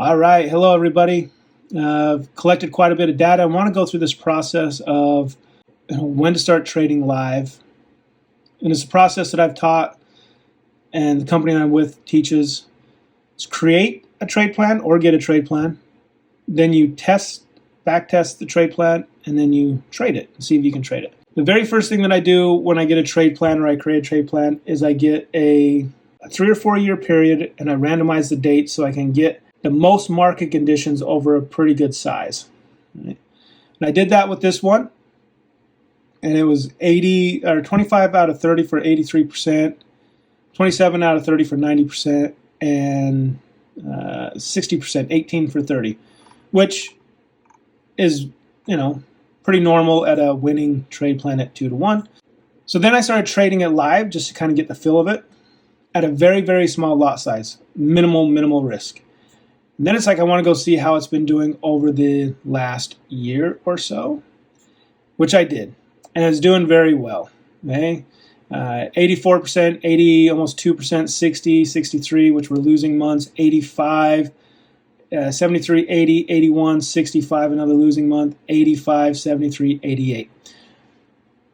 All right, hello everybody. I've collected quite a bit of data. I want to go through this process of when to start trading live. And it's a process that I've taught and the company I'm with teaches. It's create a trade plan or get a trade plan. Then you back test the trade plan, and then you trade it and see if you can trade it. The very first thing that I do when I get a trade plan or I create a trade plan is I get a 3 or 4 year period and I randomize the dates so I can get the most market conditions over a pretty good size. Right? And I did that with this one, and it was 25 out of 30 for 83%, 27 out of 30 for 90%, and 60%, 18 for 30, which is, pretty normal at a winning trade plan at 2-to-1. So then I started trading it live just to kind of get the feel of it at a very, very small lot size, minimal risk. And then it's like I want to go see how it's been doing over the last year or so, which I did. And it's doing very well. Okay? 84%, 80, almost 2%, 60, 63, which were losing months, 85, 73, 80, 81, 65, another losing month, 85, 73, 88.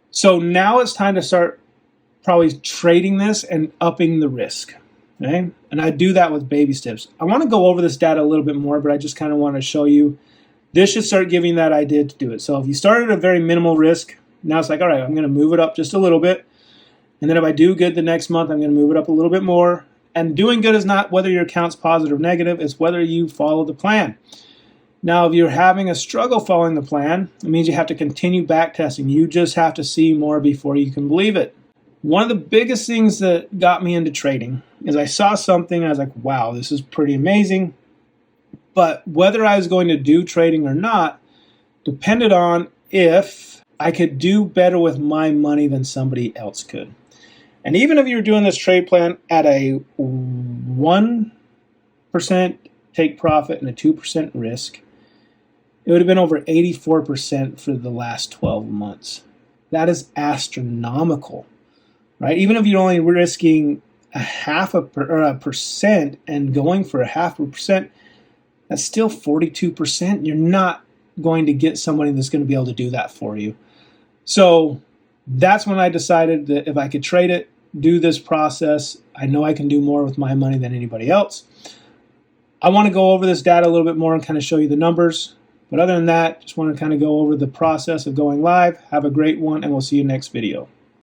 So now it's time to start probably trading this and upping the risk. Okay? And I do that with baby steps. I want to go over this data a little bit more, but I just kind of want to show you this should start giving you that idea to do it. So if you started at a very minimal risk, now it's like, all right, I'm going to move it up just a little bit. And then if I do good the next month, I'm going to move it up a little bit more. And doing good is not whether your account's positive or negative, it's whether you follow the plan. Now, if you're having a struggle following the plan, it means you have to continue back testing. You just have to see more before you can believe it. One of the biggest things that got me into trading is I saw something and I was like, wow, this is pretty amazing. But whether I was going to do trading or not depended on if I could do better with my money than somebody else could. And even if you were doing this trade plan at a 1% take profit and a 2% risk, it would have been over 84% for the last 12 months. That is astronomical. Right? Even if you're only risking a 0.5% and going for a 0.5%, that's still 42%. You're not going to get somebody that's going to be able to do that for you. So that's when I decided that if I could trade it, do this process, I know I can do more with my money than anybody else. I want to go over this data a little bit more and kind of show you the numbers. But other than that, just want to kind of go over the process of going live. Have a great one, and we'll see you next video.